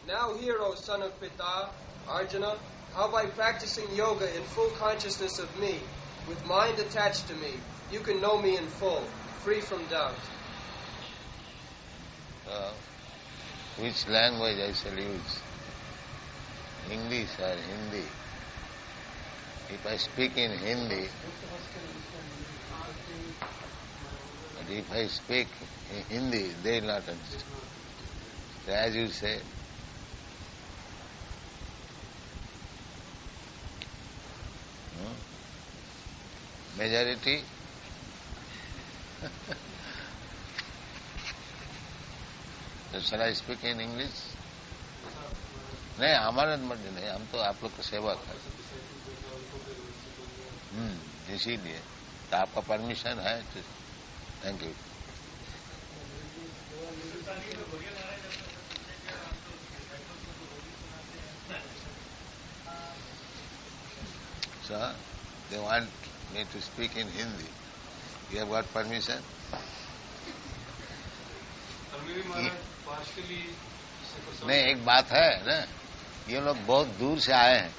Now hear, O son of Pitha, Arjuna, how by practicing yoga in full consciousness of me, with mind attached to me, you can know me in full, free from doubt. Which language I shall use? English or Hindi? If I speak in Hindi, but if I speak in Hindi, they will not understand. So as you say, majority so shall I speak in English? नहीं, हमारे मर्जी नहीं, हम तो आप लोग का सेवक है। इसीलिए तो आपका परमिशन है तो thank you. Sir, they want me to speak in Hindi. You have got permission? नहीं, एक बात है ना, ये लोग बहुत दूर से आए हैं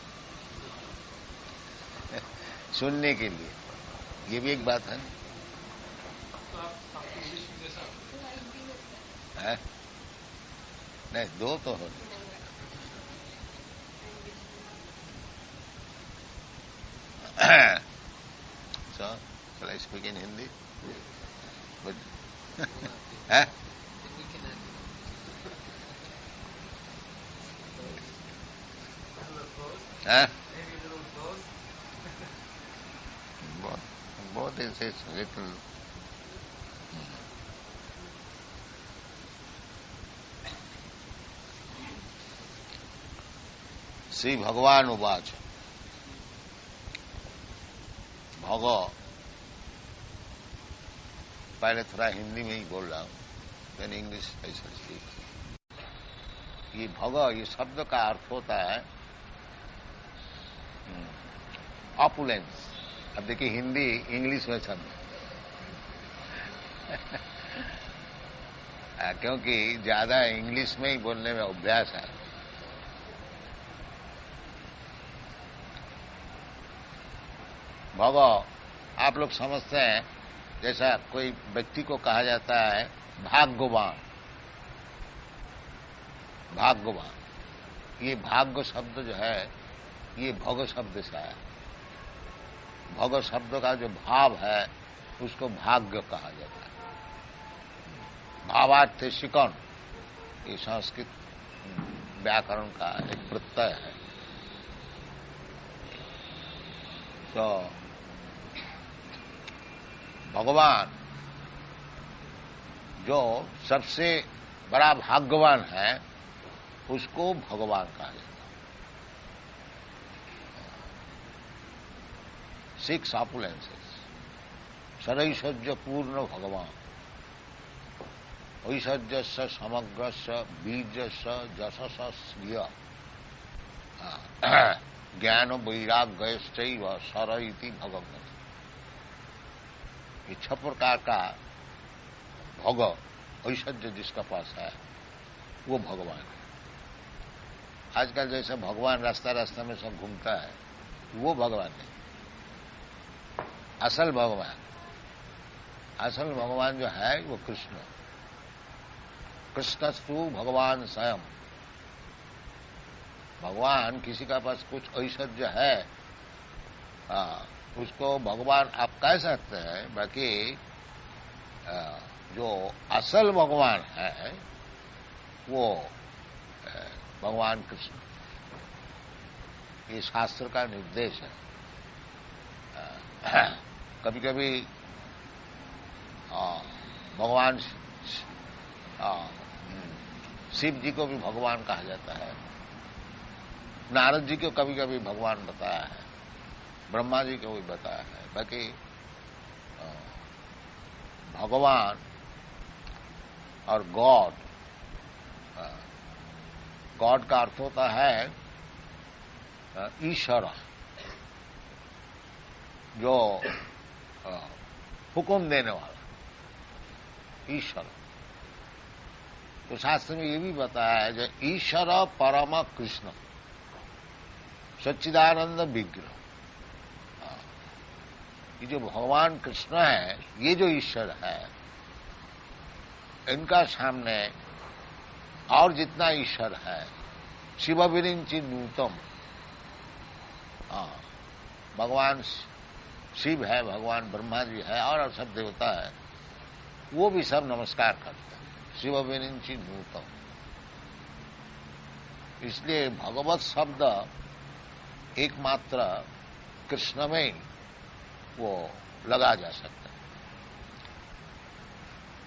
सुनने के लिए, ये भी एक बात है। नहीं, दो तो हो। So, shall I speak in Hindi? But, both is little. Shri भगवान उवाच। भगो, पहले थोड़ा हिंदी में ही बोल रहा हूं, then English I shall speak. ये भगो, ये शब्द का अर्थ होता है ऑपुलेंस। अब देखिए हिंदी इंग्लिश में शब्द क्योंकि ज्यादा इंग्लिश में ही बोलने में अभ्यास है। भगो, आप लोग समझते हैं जैसा कोई व्यक्ति को कहा जाता है भाग्यवान। भाग्यवान, ये भाग्य शब्द जो है ये भग शब्द से आया। भग शब्द का जो भाव है उसको भाग्य कहा जाता है। भावार्थ शिकन, ये संस्कृत व्याकरण का एक प्रत्यय है। तो भगवान जो सबसे बड़ा भाग्यवान है उसको भगवान कहा जाता है। 6 opulences, सरैश्वर्य पूर्ण भगवान, ऐश्वर्यस्य समग्रस्य बीर्यस्य यशस्य श्रिय ज्ञान वैराग्यश्चैव सर इति भगवत। ये 6 प्रकार का भोग ऐश्वर्य जिसका पास है वो भगवान है। आजकल जैसे भगवान रास्ता रास्ता में सब घूमता है वो भगवान नहीं। असल भगवान जो है वो कृष्ण। कृष्णस्तु भगवान स्वयं। भगवान किसी का पास कुछ ऐश्वर्य है उसको भगवान आप कह सकते हैं, बाकी जो असल भगवान है वो भगवान कृष्ण। ये शास्त्र का निर्देश है। कभी कभी भगवान शिव जी को भी भगवान कहा जाता है। नारद जी को कभी कभी भगवान बताया है, ब्रह्मा जी को भी बताया है। बाकी भगवान और गॉड, गॉड का अर्थ होता है ईश्वर, जो हुक्म देने वाला ईश्वर। तो शास्त्र में ये भी बताया है जो ईश्वर परम कृष्ण सच्चिदानंद विग्रह, ये जो भगवान कृष्ण है, ये जो ईश्वर है, इनका सामने और जितना ईश्वर है, शिव विरिंचि नूतम, भगवान शिव है, भगवान ब्रह्मा जी है और सब देवता है, वो भी सब नमस्कार करते हैं, शिव विरिंचि नूतम। इसलिए भगवत शब्द एकमात्र कृष्ण में वो लगा जा सकता है।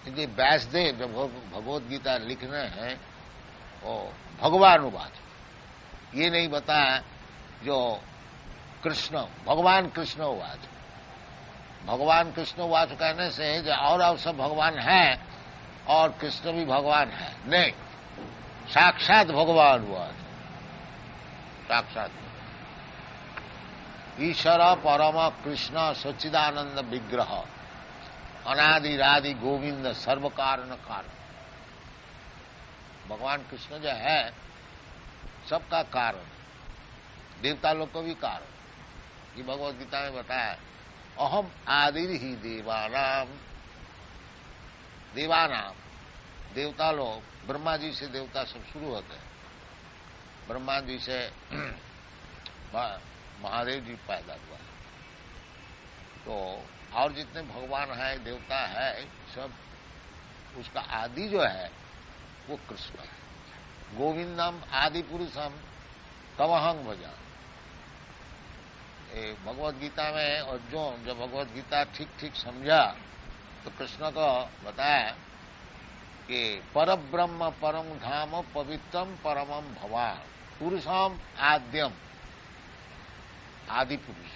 इसलिए व्यासदेव जब भगवत गीता लिख रहे हैं वो भगवानुवाच, ये नहीं बताया जो कृष्ण भगवान कृष्ण उवाच। भगवान कृष्ण उवाच कहने से जो और सब भगवान हैं और कृष्ण भी भगवान है, नहीं, साक्षात भगवान उवाच, साक्षात ईश्वर परम कृष्ण सच्चिदानंद विग्रह अनादि रादि गोविंद सर्व कारण कारण। भगवान कृष्ण जो है सबका कारण, देवता लोग को भी कारण। ये भगवत गीता में बताया, अहम आदिर ही देवानाम, देवानाम देवता लोग, ब्रह्मा जी से देवता सब शुरू होते हैं। ब्रह्मा जी से महादेव जी पैदा हुआ, तो और जितने भगवान है, देवता है, सब उसका आदि जो है वो कृष्ण है। गोविंदम आदि पुरुषम तमहं भजा। भगवत गीता में अर्जुन जब भगवत गीता ठीक ठीक समझा तो कृष्ण को बताया कि पर ब्रह्म परम धाम पवित्रम परमम भवान पुरुषम आद्यम, आदि पुरुष।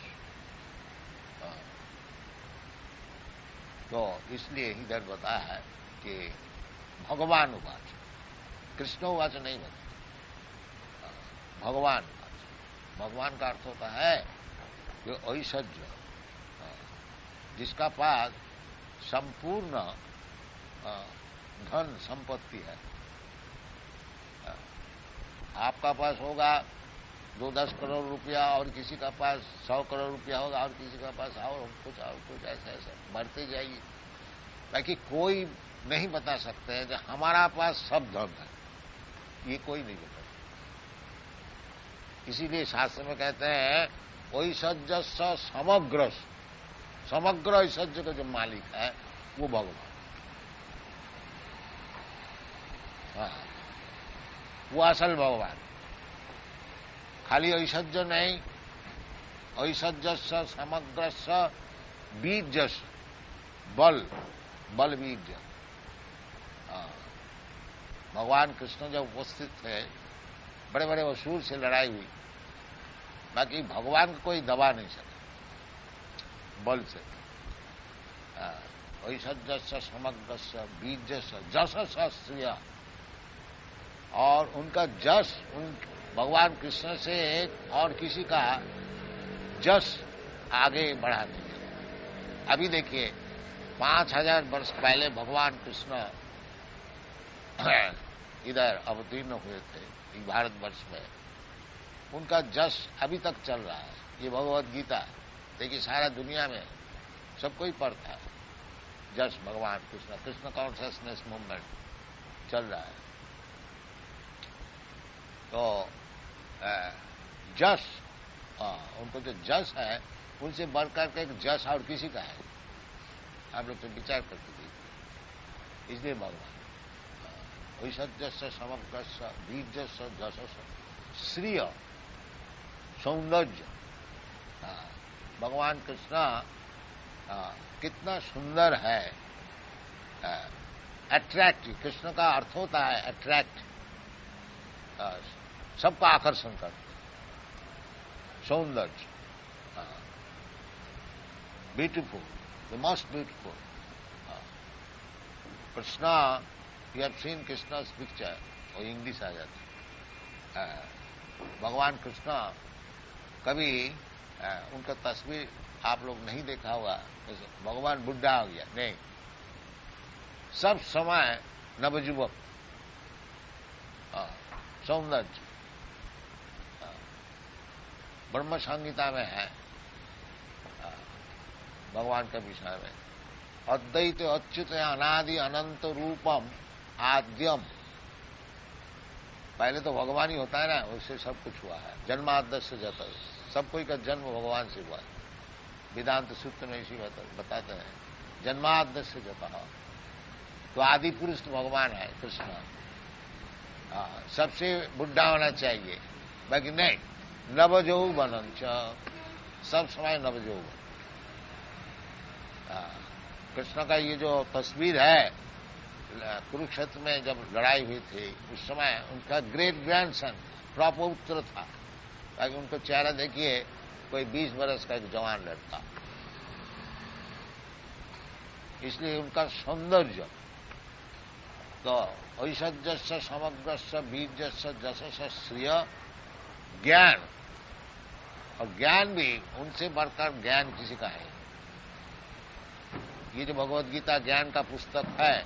तो इसलिए इधर बताया है कि भगवान उवाच, कृष्ण उवाच नहीं बता, भगवान उवाच। भगवान का अर्थ होता है जो ऐश्वर्य, जिसका पास संपूर्ण धन संपत्ति है। आपका पास होगा 2-10 करोड़ रुपया और किसी का पास 100 करोड़ रुपया होगा और किसी का पास और कुछ ऐसा ऐसा बढ़ते जाइए। बाकी कोई नहीं बता सकते हैं कि हमारा पास सब धन है, ये कोई नहीं बता सकता। इसीलिए शास्त्र में कहते हैं ऐश्वर्य समग्र, समग्र ऐश्वर्य का जो मालिक है वो भगवान। हाँ, वो असल भगवान। खाली ऐश्वर्य नहीं, ऐश्वर्य समग्र बीज बल, बल बीज। भगवान कृष्ण जब उपस्थित थे, बड़े बड़े असुर से लड़ाई हुई, बाकी भगवान को कोई दबा नहीं सका बल से। ऐश्वर्य समग्र बीज जस श्रिय, और उनका जस, उन भगवान कृष्ण से और किसी का जस आगे बढ़ा दिया। अभी देखिए 5000 वर्ष पहले भगवान कृष्ण इधर अवतीर्ण हुए थे भारतवर्ष में, उनका जस अभी तक चल रहा है। ये भगवत गीता देखिए सारा दुनिया में सब कोई पढ़ता है। जस भगवान कृष्ण, कृष्ण कॉन्शियसनेस मूवमेंट चल रहा है। तो जस, उनको जो जस है उनसे बढ़कर के एक जस और किसी का है, आप लोग तो विचार करते थे। इसलिए भगवान ऐश्वर्य समग्र बीज जस श्रिय सौंदर्य, भगवान कृष्ण कितना सुंदर है। अट्रैक्टिव, कृष्ण का अर्थ होता है अट्रैक्ट, सबका आकर्षण करते, सौंदर्य, beautiful, the most beautiful. Krishna, you have seen Krishna's picture, और इंग्लिश आ जाती है। भगवान कृष्ण कभी उनका तस्वीर आप लोग नहीं देखा होगा, भगवान बुढ़ा हो गया नहीं, सब समय नवजुवक, सौंदर्य ब्रह्म संहिता में है भगवान के विषय में। अद्वैत अच्युत अनादि अनंत रूपम आद्यम। पहले तो भगवान ही होता है ना, उससे सब कुछ हुआ है। जन्माद्यस्य जत, सब कोई का जन्म भगवान से हुआ है। वेदांत सूत्र में इसी बताते हैं जन्माद्यस्य जत। तो आदि पुरुष तो भगवान है कृष्ण। सबसे बुढ़ा होना चाहिए, बाकी नहीं। नवजौवन सब समय नवजौवन। कृष्ण का ये जो तस्वीर है कुरुक्षेत्र में जब लड़ाई हुई थी उस समय उनका ग्रेट ग्रैंडसन प्रपौत्र था, ताकि उनको चेहरा देखिए कोई 20 बरस का एक जवान लड़का, इसलिए उनका सौंदर्य। तो ऐश्वर्यस्य समग्रस्य बीजस्य जशस्य श्रिय ज्ञान, और ज्ञान भी उनसे बढ़कर ज्ञान किसी का है। ये जो भगवद गीता ज्ञान का पुस्तक है,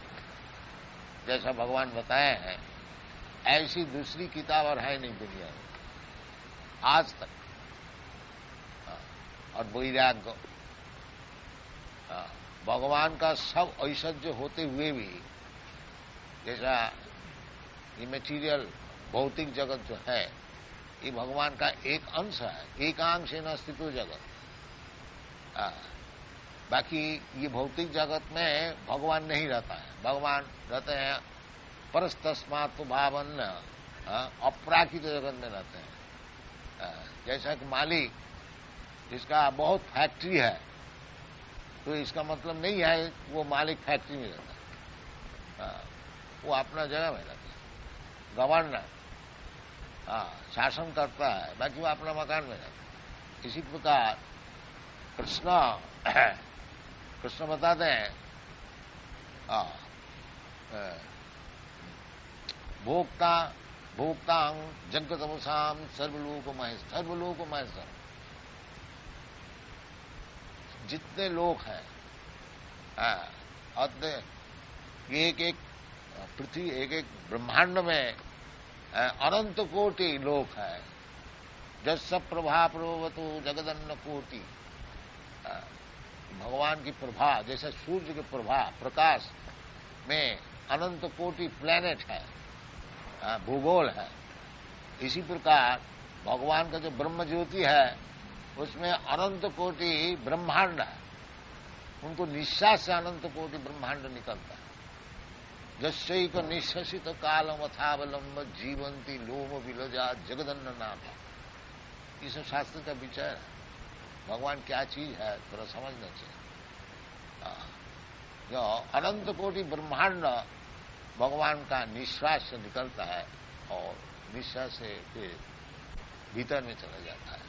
जैसा भगवान बताए हैं, ऐसी दूसरी किताब और है नहीं दुनिया में आज तक। और वैराग्य, भगवान का सब ऐश्वर्य होते हुए भी, जैसा ये मटीरियल भौतिक जगत जो है ये भगवान का एक अंश है, एकांश न अस्तित्व जगत। बाकी ये भौतिक जगत में भगवान नहीं रहता है। भगवान रहते हैं परस्तस्मात् भावन्न, अपराकृत जगत में रहते हैं। जैसा कि मालिक जिसका बहुत फैक्ट्री है, तो इसका मतलब नहीं है वो मालिक फैक्ट्री में रहता है, वो अपना जगह में रहता है। गवर्नर शासन करता है, बाकी वो अपना मकान में रहता है। इसी प्रकार कृष्ण बताते हैं भोक्ता जगतमसाम सर्वलोक महेश्वर। जितने लोग हैं एक एक पृथ्वी, एक एक ब्रह्मांड में अनंत कोटि लोक है। जस प्रभा प्रभवतु जगदन्न कोटि। भगवान की प्रभा, जैसे सूर्य की प्रभा प्रकाश में अनंत कोटि प्लैनेट है, भूगोल है, इसी प्रकार भगवान का जो ब्रह्म ज्योति है उसमें अनंत कोटि ब्रह्मांड है। उनको निश्वास से अनंत कोटि ब्रह्मांड निकलता है। जस्यैक निश्वसित कालम अथावलंब जीवंती लोम विलजा जगदन्न नाम। ये सब शास्त्र का विचार है। भगवान क्या चीज है थोड़ा समझना चाहिए। जो अनंत कोटि ब्रह्मांड भगवान का निश्वास से निकलता है और निश्वास से फिर भीतर में चला जाता है,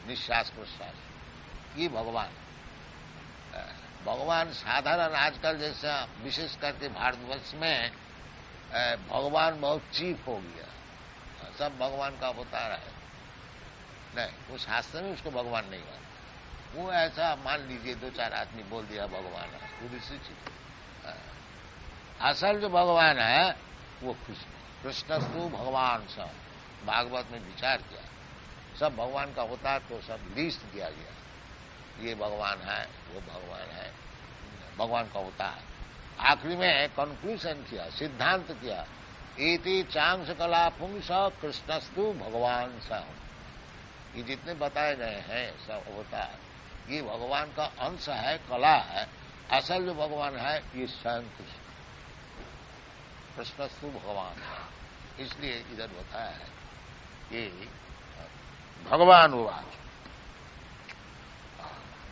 निश्वास प्रश्वास। ये भगवान साधारण आजकल जैसा विशेष करके भारतवर्ष में भगवान बहुत चीप हो गया, सब भगवान का अवतार है। नहीं, वो शास्त्र में उसको भगवान नहीं मानता। वो ऐसा मान लीजिए 2-4 आदमी बोल दिया भगवान है, वो दूसरी चीज। असल जो भगवान है वो कृष्णस्तु भगवान सब। भागवत में विचार किया, सब भगवान का अवतार तो सब लिस्ट दिया गया। ये भगवान है, वो भगवान है, भगवान का अवतार। आखिरी में कंक्लूजन किया, सिद्धांत किया, एति चांस कला पुंस कृष्णस्तु भगवान स। ये जितने बताए गए हैं सब अवतार, ये भगवान का अंश है, कला है। असल जो भगवान है ये स्वयं कृष्णस्तु भगवान है। इसलिए इधर बताया है कि भगवान हुआ।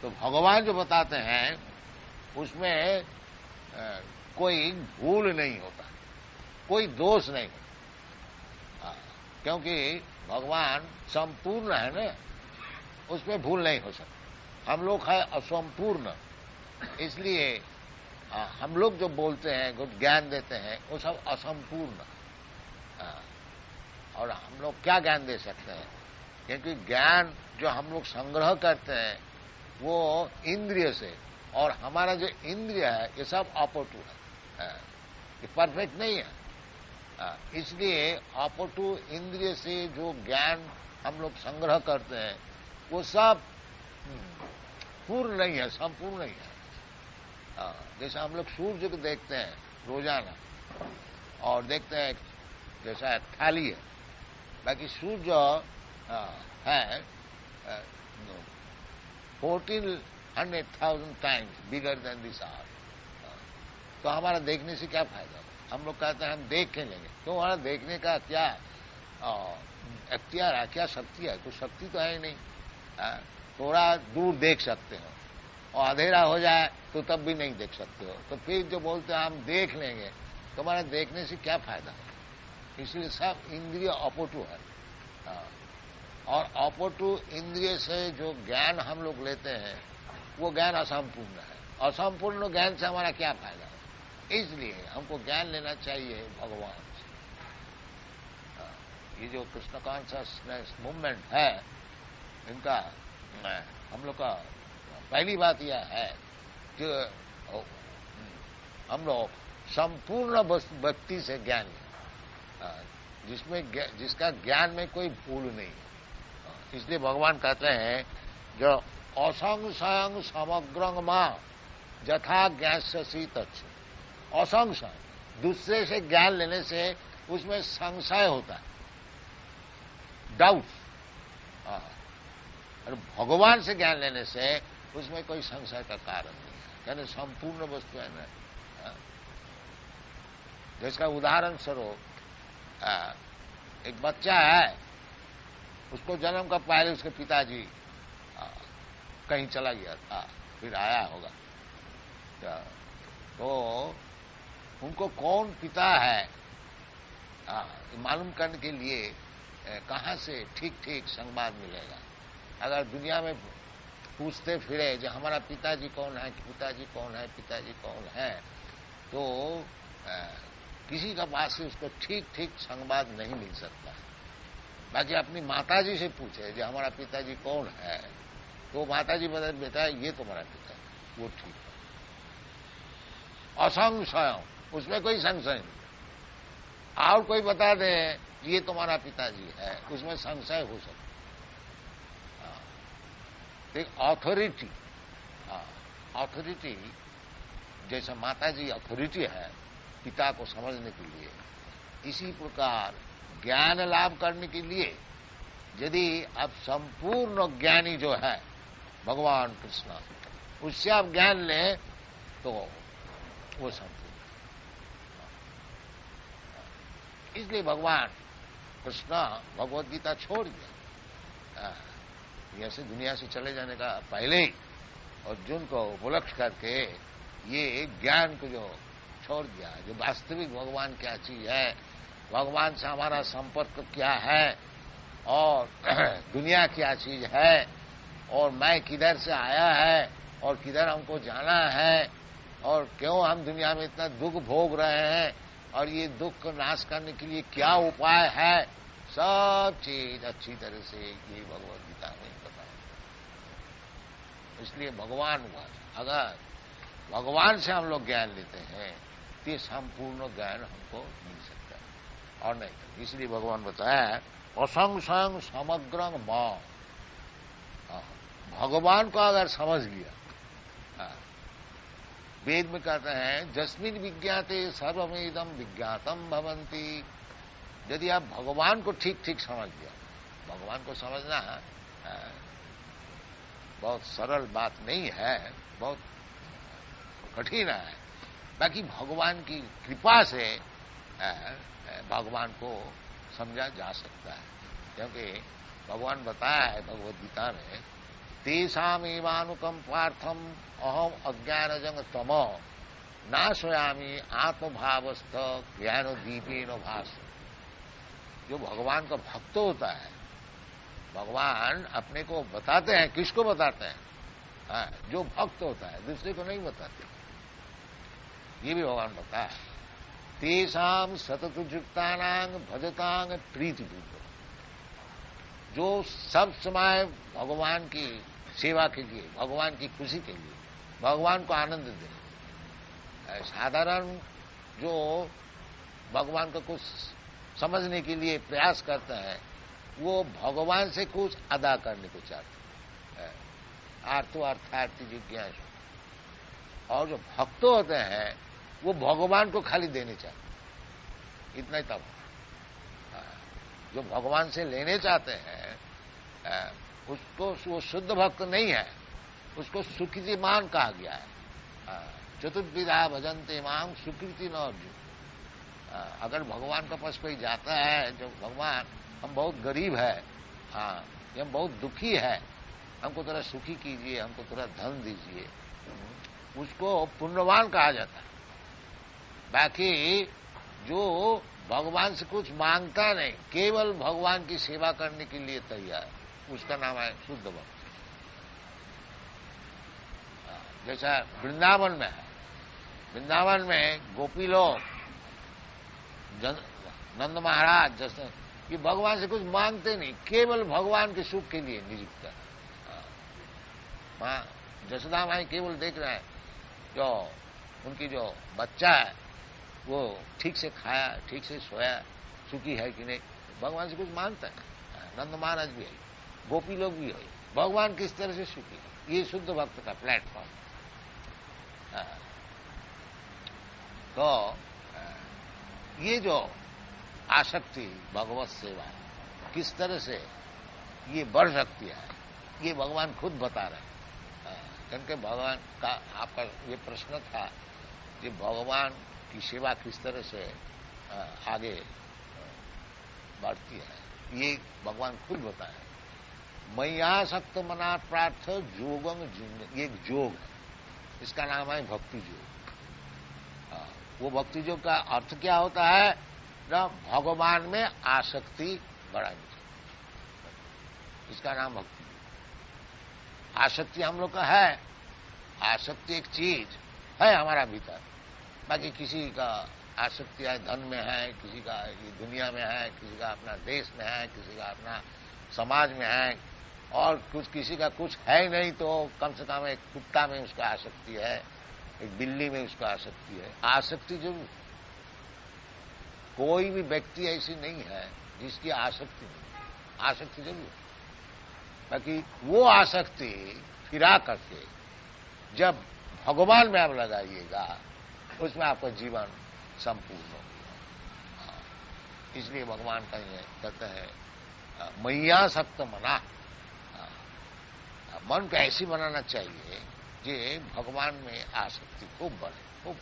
तो भगवान जो बताते हैं उसमें कोई भूल नहीं होता, कोई दोष नहीं होता, क्योंकि भगवान संपूर्ण है ना, उसमें भूल नहीं हो सकती। हम लोग है असंपूर्ण, इसलिए हम लोग जो बोलते हैं, कुछ ज्ञान देते हैं, वो सब असंपूर्ण। और हम लोग क्या ज्ञान दे सकते हैं, क्योंकि ज्ञान जो हम लोग संग्रह करते हैं वो इंद्रिय से, और हमारा जो इंद्रिय है ये सब अपटू है, ये परफेक्ट नहीं है। इसलिए अपटु इंद्रिय से जो ज्ञान हम लोग संग्रह करते हैं वो सब पूर्ण नहीं है, संपूर्ण नहीं है। जैसे हम लोग सूर्य को देखते हैं रोजाना और देखते हैं जैसा थाली है, बाकी सूर्य है 1400,000 टाइम्स बिगर देन दिस आर। तो हमारा देखने से क्या फायदा? हम लोग कहते हैं हम देख के लेंगे, तो हमारा देखने का क्या अख्तियार है, क्या शक्ति है? कुछ शक्ति तो है ही नहीं। थोड़ा दूर देख सकते हो और अंधेरा हो जाए तो तब भी नहीं देख सकते हो। तो फिर जो बोलते हैं हम देख लेंगे, तो हमारा देखने से क्या फायदा है? इसलिए सब इंद्रिय अपटु है। और अपटु इंद्रिय से जो ज्ञान हम लोग लेते हैं वो ज्ञान असंपूर्ण है। असंपूर्ण ज्ञान से हमारा क्या फायदा है? इसलिए हमको ज्ञान लेना चाहिए भगवान से। ये जो कृष्ण कॉन्शियसनेस मूवमेंट है, इनका हम लोग का पहली बात यह है कि हम लोग संपूर्ण व्यक्ति से ज्ञान लें, जिसका ज्ञान में कोई भूल नहीं है। इसलिए भगवान कहते हैं जो असंशयं समग्रं मां यथा ज्ञास्यसि तच्छ। असंशय, दूसरे से ज्ञान लेने से उसमें संशय होता है, डाउट। और भगवान से ज्ञान लेने से उसमें कोई संशय का कारण नहीं है, यानी संपूर्ण वस्तु है ना। जिसका उदाहरण स्वरूप एक बच्चा है, उसको जन्म का पहले उसके पिताजी कहीं चला गया था, फिर आया होगा, तो उनको कौन पिता है मालूम करने के लिए कहां से ठीक ठीक संवाद मिलेगा? अगर दुनिया में पूछते फिरे जो हमारा पिताजी कौन है, पिताजी कौन है, पिताजी कौन है, तो किसी का पास से उसको ठीक ठीक संवाद नहीं मिल सकता है। बाकी अपनी माताजी से पूछे जो हमारा पिताजी कौन है, तो माताजी बता बेटा ये तुम्हारा पिता है, वो ठीक है। असंशय, उसमें कोई संशय नहीं। और कोई बता दे ये तुम्हारा पिताजी है, उसमें संशय हो सकता। एक ऑथोरिटी, ऑथोरिटी जैसा माताजी ऑथोरिटी है पिता को समझने के लिए, इसी प्रकार ज्ञान लाभ करने के लिए यदि आप संपूर्ण ज्ञानी जो है भगवान कृष्ण, उससे आप ज्ञान लें तो वो संपूर्ण। इसलिए भगवान कृष्ण भगवद गीता छोड़ दिया, ऐसे दुनिया से चले जाने का पहले ही अर्जुन को उपलक्ष्य करके ये ज्ञान को जो छोड़ दिया, जो वास्तविक भगवान क्या चीज है, भगवान से हमारा संपर्क क्या है, और दुनिया क्या चीज है, और मैं किधर से आया है और किधर हमको जाना है, और क्यों हम दुनिया में इतना दुख भोग रहे हैं, और ये दुख को नाश करने के लिए क्या उपाय है, सब चीज अच्छी तरह से ये भगवद गीता में बताया। इसलिए भगवान, अगर भगवान से हम लोग ज्ञान लेते हैं तो ये संपूर्ण ज्ञान हमको मिल सकता है, और नहीं। इसलिए भगवान बताया असंशयं समग्रं मां। भगवान को अगर समझ लिया, वेद में कहते हैं जस्मिन् विज्ञाते सर्वमेदं विज्ञातम भवन्ति। यदि आप भगवान को ठीक ठीक समझ लिया, भगवान को समझना बहुत सरल बात नहीं है, बहुत कठिन है। बाकी भगवान की कृपा से भगवान को समझा जा सकता है, क्योंकि भगवान बताया है भगवद गीता में, तेषामेवानुकंपार्थम अहम अज्ञानजं तमो नाशयामि आत्मभावस्थ ज्ञानदीपेन भास। जो भगवान का भक्त होता है, भगवान अपने को बताते हैं, किसको बताते हैं? जो भक्त होता है, दूसरे को नहीं बताते। ये भी भगवान बताया, तेषाम सततयुक्तानां भजतांग प्रीति पूर्वक। जो सब समय भगवान की सेवा के लिए, भगवान की खुशी के लिए, भगवान को आनंद दे। साधारण जो भगवान को कुछ समझने के लिए प्रयास करते हैं, वो भगवान से कुछ अदा करने को चाहते हैं। आर्तो अर्थार्थी जिज्ञासु। और जो भक्त होते हैं वो भगवान को खाली देने चाहते, इतना ही तब। जो भगवान से लेने चाहते हैं उसको वो शुद्ध भक्त नहीं है, उसको सुकृतिमान कहा गया है। चतुर्विधा भजन्ते मां सुकृति न अर्जुन। अगर भगवान के पास कोई जाता है, जो भगवान हम बहुत गरीब है, हम बहुत दुखी है, हमको थोड़ा सुखी कीजिए, हमको थोड़ा धन दीजिए, उसको पुण्यवान कहा जाता है। बाकी जो भगवान से कुछ मांगता नहीं, केवल भगवान की सेवा करने के लिए तैयार, उसका नाम है शुद्ध भक्त। जैसा वृंदावन में है, वृंदावन में गोपी लोग, नंद महाराज जैसे, कि भगवान से कुछ मांगते नहीं, केवल भगवान के सुख के लिए नियुक्त है। मां जसोदा माई केवल देख रहे हैं जो उनकी जो बच्चा है वो ठीक से खाया, ठीक से सोया, सुखी है कि नहीं, भगवान से कुछ मांगता है। नंद महाराज भी है, गोपी लोग भी है, भगवान किस तरह से सुखी है, ये शुद्ध भक्त का प्लेटफॉर्म। तो ये जो आसक्ति भगवत सेवा किस तरह से ये बढ़ सकती है, ये भगवान खुद बता रहे हैं। क्योंकि भगवान का आपका ये प्रश्न था कि भगवान की सेवा किस तरह से आगे बढ़ती है, ये भगवान खुद बताए। मय्यासक्त मना प्रार्थ जोगम जिन, ये एक जोग है, इसका नाम है भक्ति योग। वो भक्ति योग का अर्थ क्या होता है ना, भगवान में आसक्ति बढ़ानी चाहिए, इसका नाम भक्ति। आसक्ति हम लोग का है, आसक्ति एक चीज है हमारा भीतर, बाकी किसी का आसक्ति है धन में है, किसी का दुनिया में है, किसी का अपना देश में है, किसी का अपना समाज में है, और कुछ किसी का कुछ है नहीं तो कम से कम एक कुत्ता में उसका आसक्ति है, एक बिल्ली में उसका आसक्ति है। आसक्ति जरूर, कोई भी व्यक्ति ऐसी नहीं है जिसकी आसक्ति नहीं, आसक्ति जरूर। बाकी वो आसक्ति फिरा करके जब भगवान में आप लगाइएगा, उसमें आपका जीवन संपूर्ण हो गया। इसलिए भगवान कहते हैं मय्यासक्त मना, मन को ऐसी बनाना चाहिए कि भगवान में आसक्ति खूब बढ़े, खूब।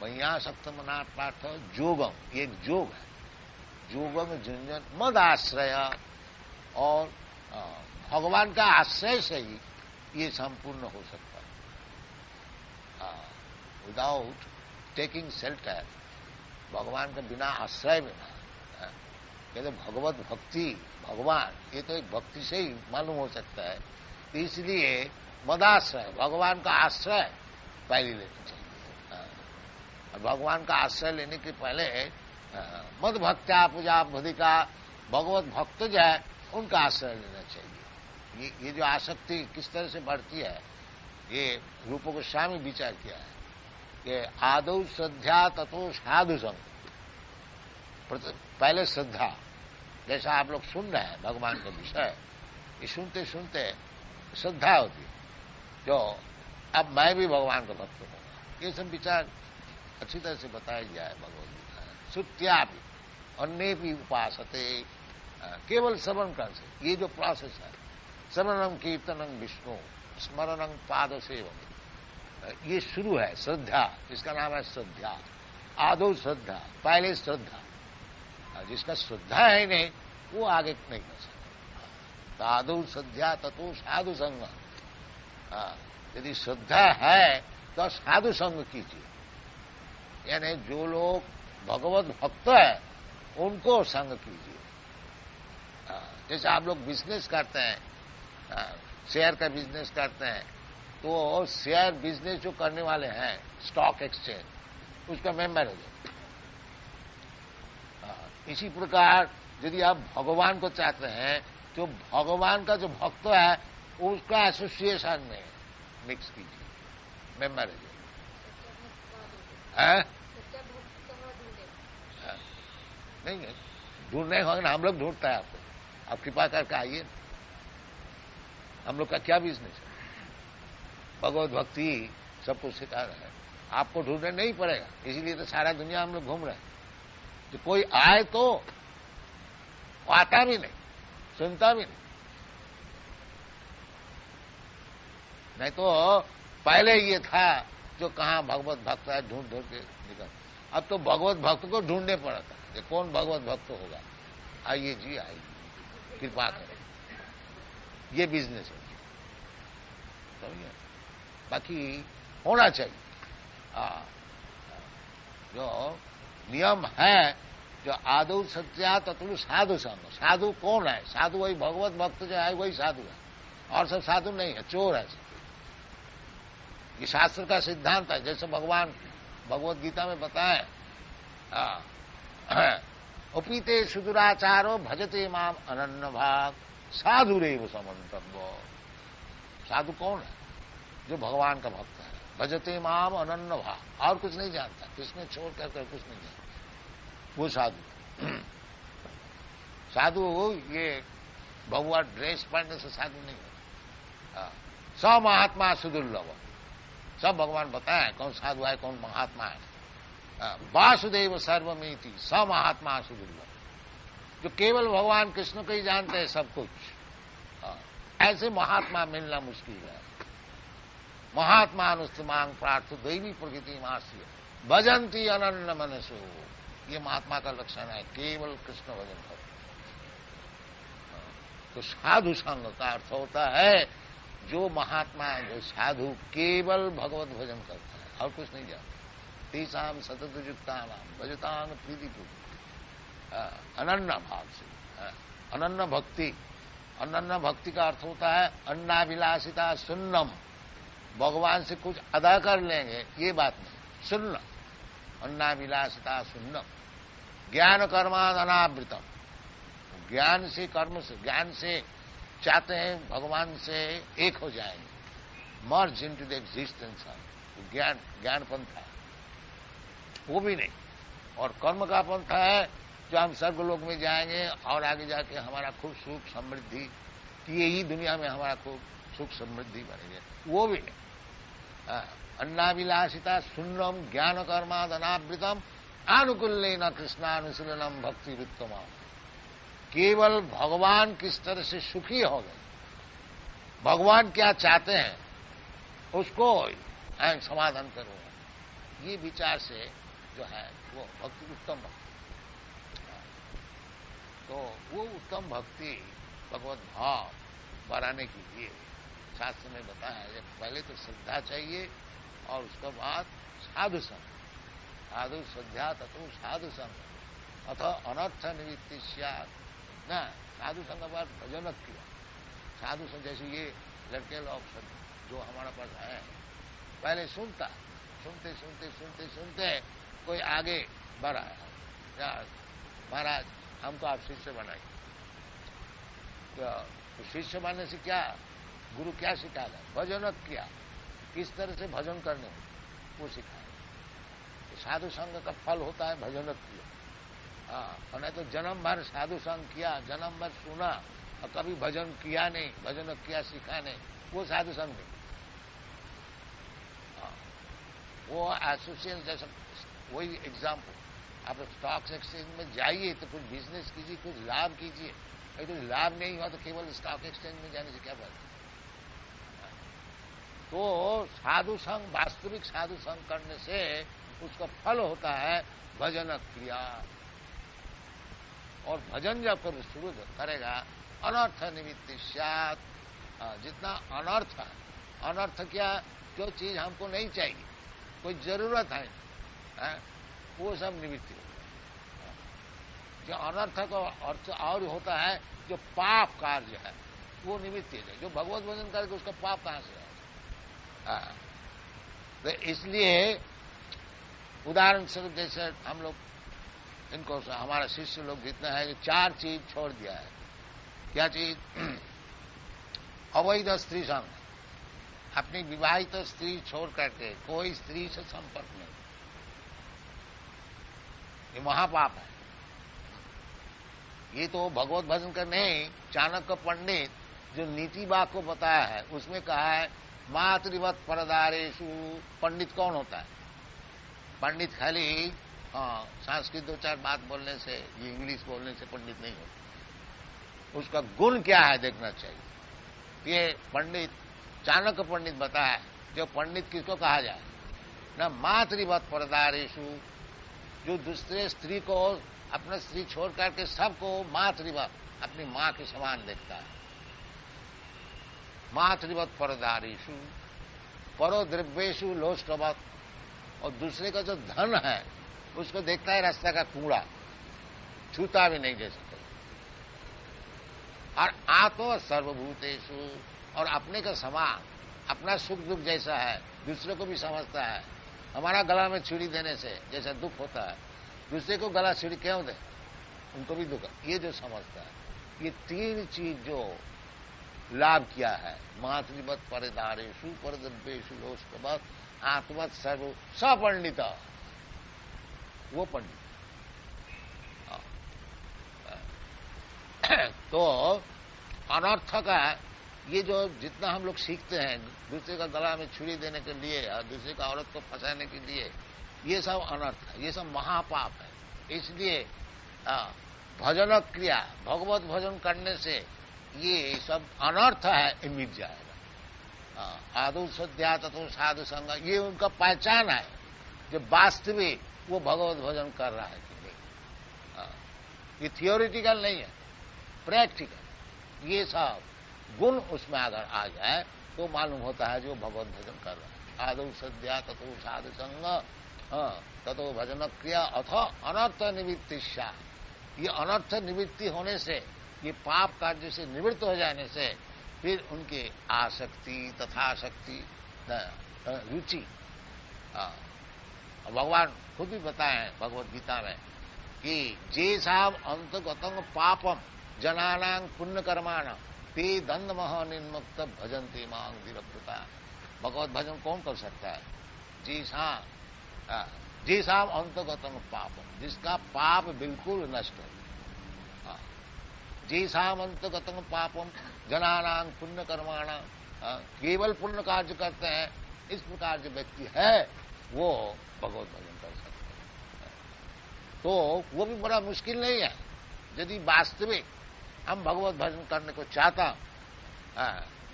मय्यासक्त मना पाठ जोगम, ये एक जोग है। जोगम झुंझन मद आश्रय, और भगवान का आश्रय से ही ये संपूर्ण हो सकता है। विदाउट टेकिंग शेल्टर, भगवान के बिना आश्रय बिना, कहते भगवत भक्ति, भगवान ये तो एक भक्ति से ही मालूम हो सकता है। तो इसलिए मदाश्रय, भगवान का आश्रय पहले लेना चाहिए। और भगवान का आश्रय लेने के पहले मद भक्त्या पूजा भदिका, भगवत भक्त जो है उनका आश्रय लेना चाहिए। ये जो आसक्ति किस तरह से बढ़ती है, ये रूप गोस्वामी विचार किया है कि आदौ श्रद्धा ततो साधु संग। पहले श्रद्धा, जैसा आप लोग सुन रहे हैं भगवान का विषय, ये सुनते सुनते श्रद्धा होती है, जो अब मैं भी भगवान का भक्त हूँ। ये सब विचार अच्छी तरह से बताया गया है भगवद गीता में। श्रुत्या भी अन्य भी उपासते, केवल श्रवण कर से, ये जो प्रोसेस है, श्रवणम कीर्तनम विष्णु स्मरणम पाद सेवन, ये शुरू है श्रद्धा, इसका नाम है श्रद्धा। आदौ श्रद्धा, पहले श्रद्धा। जिसका श्रद्धा है नहीं वो आगे नहीं कर सकता। तो आदौ श्रद्धा ततो साधु संग, यदि श्रद्धा है तो साधु संग कीजिए, यानी जो लोग भगवत भक्त है उनको संग कीजिए। जैसे आप लोग बिजनेस करते हैं, शेयर का बिजनेस करते हैं, तो शेयर बिजनेस जो करने वाले हैं स्टॉक एक्सचेंज, उसका मेंबर हो जाए। इसी प्रकार यदि आप भगवान को चाहते हैं तो भगवान का जो भक्त है उसका एसोसिएशन में मिक्स कीजिए, मेंबर हो जाए। नहीं है, ढूंढने होंगे ना, हम लोग ढूंढता है आपको, आप कृपा करके आइए, हम लोग का क्या बिजनेस है, भगवत भक्ति सब कुछ सिखा रहा है, आपको ढूंढने नहीं पड़ेगा, इसीलिए तो सारा दुनिया हम लोग घूम रहे हैं। तो कोई आए तो आता भी नहीं, सुनता भी नहीं, नहीं तो पहले ये था जो कहां भगवत भक्त है ढूंढ ढूंढ के निकल, अब तो भगवत भक्त को ढूंढने पड़ता है कि कौन भगवत भक्त होगा, आइए जी आइए, कृपा करें, ये बिजनेस है। बाकी होना चाहिए जो नियम है, जो आदौ सत्या तत्व साधु संग, साधु कौन है, साधु वही भगवत भक्त जो है वही साधु है, और सब साधु नहीं है, चोर है। ये शास्त्र का सिद्धांत है, जैसे भगवान भगवत गीता में बताए, उपीते सुदुराचारो भजते माम अनन्य भाग साधु रेव समन्तव्य। साधु कौन है, जो भगवान का भक्त है, भजते माम अनन्य भाग, और कुछ नहीं जानता, किसने छोड़ कर कुछ नहीं जानता, वो साधु। साधु ये भगवा ड्रेस पहनने से साधु नहीं है। स महात्मा सुदुर्लभ, सब भगवान बताए कौन साधु है कौन महात्मा है। वासुदेव सर्वमिति स महात्मा सुदुर्लभ, जो केवल भगवान कृष्ण को ही जानते हैं सब कुछ, ऐसे महात्मा मिलना मुश्किल है। महात्मा अनुस्तमांग प्रार्थ दैवी प्रकृति मास्य भजंती अनन्य मनसो, ये महात्मा का लक्षण है, केवल कृष्ण भजन करो। तो साधु संग का अर्थ होता है जो महात्मा है, जो साधु केवल भगवत भजन करता है और कुछ नहीं जानता। तेसाम सतत युक्ता नाम भजतांग प्रीतिपूर्वक, अनन्य भाव से, अनन्य भक्ति। अनन्य भक्ति का अर्थ होता है अन्नाभिलाषिता सुन्नम, भगवान से कुछ अदा कर लेंगे ये बात नहीं, सुन्न, अन्नाभिलाषिता सुन्नम, ज्ञान कर्माद अनावृतम, ज्ञान से कर्म से, ज्ञान से चाहते हैं भगवान से एक हो जाएंगे, मर्ज इनटू द एग्जिस्टेंस, ज्ञान पंथा वो भी नहीं, और कर्म का पंथा है जो हम स्वर्गलोक में जाएंगे और आगे जाके हमारा खूब सुख समृद्धि, यही दुनिया में हमारा खूब सुख समृद्धि बनेगी, वो भी नहीं। अन्नाभिलाषिता सुन्नम ज्ञान कर्माद अनावृतम आनुकूल्येन कृष्णानुशीलनम भक्ति उत्तमा, केवल भगवान किस तरह से सुखी हो गए, भगवान क्या चाहते हैं उसको समाधान करो, ये विचार से जो है वो भक्ति उत्तम भक्ति। तो वो उत्तम भक्ति भगवत भाव बढ़ाने के लिए शास्त्र में बताया है, पहले तो श्रद्धा चाहिए और उसके बाद साधु संग, साधु श्रद्धा तत्व साधु संग अथवा अनर्थ निवृत्ति ना, साधु संग बाद भजन किया, साधु संग जैसे ये लड़के लोग जो हमारा पास है, पहले सुनता, सुनते सुनते सुनते सुनते कोई आगे बढ़ा है, महाराज हमको आप शिष्य बनाइए, तो शिष्य बनने से क्या, गुरु क्या सिखाया, भजन किया, किस तरह से भजन करने वो सिखाया। तो साधु संग का फल होता है भजन किया, और नहीं तो जन्म भर साधु संग किया, जन्म भर सुना और कभी भजन किया नहीं, भजन किया सीखा नहीं, वो साधु संग नहीं। वो एसोसिएशन जैसा, वही एग्जाम्पल, आप स्टॉक एक्सचेंज में जाइए तो कुछ बिजनेस कीजिए, कुछ लाभ कीजिए, अगर कुछ लाभ नहीं हुआ तो केवल स्टॉक एक्सचेंज में जाने से क्या बात है। तो साधु संग, वास्तविक साधु संग करने से उसका फल होता है भजन क्रिया, और भजन जब शुरू करेगा अनर्थ निवृत्ति स्यात्, जितना अनर्थ है, अनर्थ क्या, जो चीज हमको नहीं चाहिए, कोई जरूरत है, वो सब निवृत्ति होगा। जो अनर्थ का अर्थ और होता है जो पाप कार्य है वो निवृत्ति है, जो भगवत भजन करके उसका पाप कहां से आएगा। तो इसलिए उदाहरण स्वरूप जैसे हम लोग इनको, हमारा शिष्य लोग जितना है, 4 चीज छोड़ दिया है। क्या चीज? अवैध स्त्री संग, अपनी विवाहित स्त्री छोड़ करके कोई स्त्री से संपर्क नहीं, ये महापाप है। ये तो भगवत भजन का नहीं, चाणक्य पंडित जो नीति बाग को बताया है उसमें कहा है मातृवत परदारेशु। पंडित कौन होता है? पंडित खाली संस्कृत दो चार बात बोलने से, ये इंग्लिश बोलने से पंडित नहीं होता। उसका गुण क्या है देखना चाहिए। ये पंडित, चाणक्य पंडित बताया जो पंडित किसको कहा जाए न मातृवत परदारेशु, जो दूसरे स्त्री को, अपने स्त्री छोड़ करके सबको मातृवत, अपनी मां के समान देखता है। मातृवत परदारेशु परो द्रव्येशु लोष्टवत, और दूसरे का जो धन है उसको देखता है रास्ता का कूड़ा, छूता भी नहीं जैसे कोई। और आतो सर्वभूतेषु, और अपने का समान, अपना सुख दुख जैसा है दूसरे को भी समझता है। हमारा गला में छुरी देने से जैसा दुख होता है, दूसरे को गला छुरी क्यों दे, उनको भी दुख, ये जो समझता है। ये तीन चीज जो लाभ किया है, मातृवत परिदारेशु परद्रव्येषु लोष्टवत आत्मवत सर्व सपंडित, वो पंडित। तो अनर्थ का ये जो जितना हम लोग सीखते हैं दूसरे का गला में छुरी देने के लिए और दूसरे का औरत को फंसाने के लिए, ये सब अनर्थ है, ये सब महापाप है। इसलिए भजन क्रिया, भगवत भजन करने से ये सब अनर्थ है, ये मिट जाएगा। आदु सद्या तथो साधु संग, ये उनका पहचान है जो वास्तविक वो भगवत भजन कर रहा है कि नहीं। ये थियोरिटिकल नहीं है, प्रैक्टिकल। ये सब गुण उसमें अगर आ जाए तो मालूम होता है जो भगवत भजन कर रहा है। आदौ सद्या तथो साधु संग तथो भजन क्रिया अथ अनर्थ निवृत्तिशा, ये अनर्थ निवृत्ति होने से, ये पाप कार्य से निवृत्त हो जाने से फिर उनकी आसक्ति तथाशक्ति रुचि, भगवान खुद भी बताए हैं भगवत गीता में कि जे साब अंतगतंग पापम जनानां पुण्य कर्माण ते दंड मह निर्मुक्त भजन्ति मांग धीरप्रता। भगवत भजन कौन कर सकता है? जी साहब अंतगतंग पापम, जिसका पाप बिल्कुल नष्ट हो। जी साहब अंतगतंग पापम जनानां पुण्य कर्माण, केवल पुण्य कार्य करते हैं, इस प्रकार जो व्यक्ति है वो भगवत भजन कर सकते हैं। तो वो भी बड़ा मुश्किल नहीं है। यदि वास्तविक हम भगवत भजन करने को चाहता,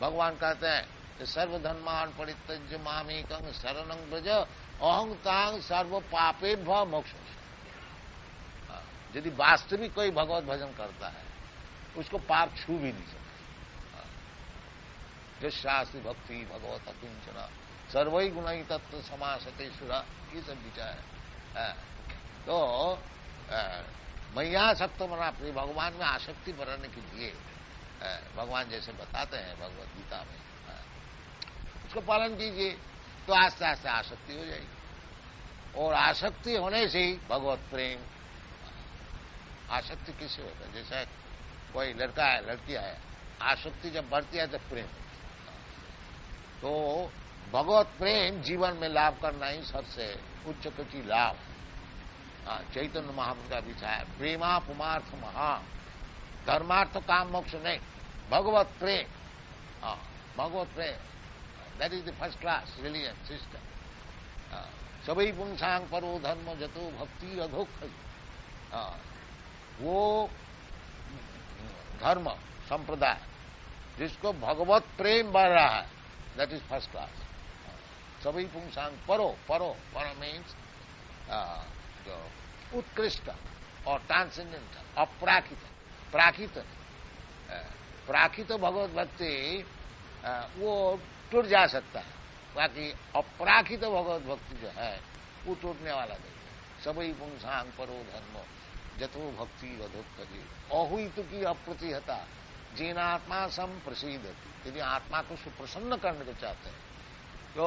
भगवान कहते हैं सर्वधर्मान परित्यज्य मामेकं शरणं व्रज अहं तां सर्व पापेभ्यो मोक्षयिष्यामि। यदि वास्तविक कोई भगवत भजन करता है उसको पाप छू भी नहीं सकता। जो शास्त्री भक्ति भगवत अकिंचना सर्वै गुणै तत्व समासते सुरा, ये सब विचार है। तो मैया सक्त मना प्रिय, भगवान में आसक्ति बढ़ाने के लिए भगवान जैसे बताते हैं भगवत गीता में, उसको पालन कीजिए तो आस्ते आस्ते आसक्ति हो जाएगी। और आसक्ति होने से ही भगवत प्रेम, आसक्ति किससे होता है? जैसे कोई लड़का है लड़की है, आसक्ति जब बढ़ती है तब प्रेम। तो भगवत प्रेम जीवन में लाभ करना ही सबसे उच्च कोटि लाभ। चैतन्य महाप्रभु का विचार प्रेमा पुमार्थ महा, धर्मार्थ काम मोक्ष नहीं, भगवत प्रेम। भगवत प्रेम that is the first class religion system. सभी पुंसांग परो धर्म जतो भक्ति अधोख, वो धर्म संप्रदाय जिसको भगवत प्रेम बढ़ रहा है, दैट इज फर्स्ट क्लास। सभी पुंसांग परो, पर मीन्स उत्कृष्ट और ट्रांसेंडेंट, अपराकित, प्राकृत। प्राकृत भगवत भक्ति वो टूट जा सकता है, बाकी अपराकृत भगवत भक्ति जो है वो टूटने वाला नहीं है। सभी पुंसांग परो धर्म जतो भक्ति वधोत्करी अहुत की अप्रतिहता जीनात्मा सम प्रसिद्धति। यदि आत्मा को सुप्रसन्न करने को चाहते हैं तो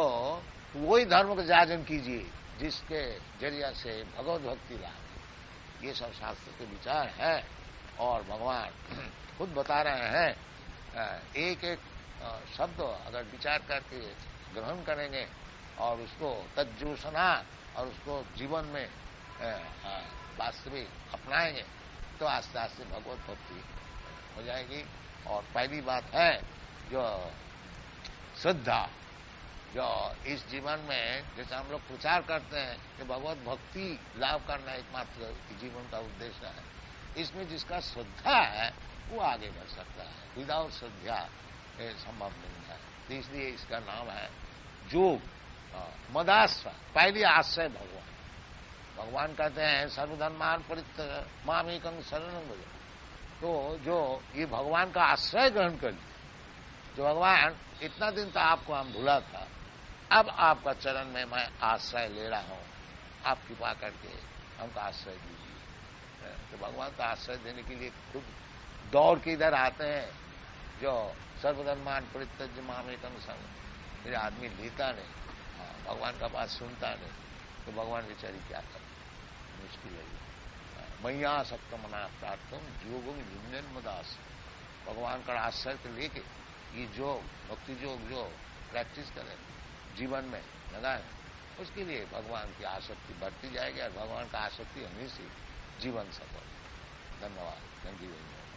वही धर्म का जाजन कीजिए जिसके जरिया से भगवत भक्ति लाभ। ये सब शास्त्र के विचार है और भगवान खुद बता रहे हैं। एक एक शब्द अगर विचार करके ग्रहण करेंगे और उसको तज्जोषणा और उसको जीवन में वास्तविक अपनाएंगे तो आस्ते आस्ते भगवत भक्ति हो जाएगी। और पहली बात है जो श्रद्धा, जो इस जीवन में जैसे हम लोग प्रचार करते हैं कि भगवत भक्ति लाभ करना एकमात्र जीवन का उद्देश्य है, इसमें जिसका श्रद्धा है वो आगे बढ़ सकता है। विदाउट श्रद्धा संभव नहीं है। तो इसलिए इसका नाम है योग, मदाश्रय, पहली आश्रय भगवान। भगवान कहते हैं सर्वधर्मान परित्यज्य मामेकं शरणं व्रज। तो जो ये भगवान का आश्रय ग्रहण कर लिया, जो भगवान इतना दिन तो आपको हम भूला था, अब आपका चरण में मैं आश्रय ले रहा हूं, आप कृपा करके हमको आश्रय दीजिए। तो भगवान का आश्रय देने के लिए खुद दौड़ के इधर आते हैं। जो सर्वधर्मान परित्यज्य मामेकं शरणं, फिर आदमी लेता नहीं, भगवान का बात सुनता नहीं, तो भगवान बेचारी क्या करे, मुश्किल है। मैया सक्त मना प्रार्थम योगम युन्यन मदास। भगवान का आश्रय तो लेके ये योग, भक्ति योग जो प्रैक्टिस करें, जीवन में लगाए, उसके लिए भगवान की आसक्ति बढ़ती जाएगी और भगवान का आसक्ति होने से जीवन सफल। धन्यवाद। Thank you very much.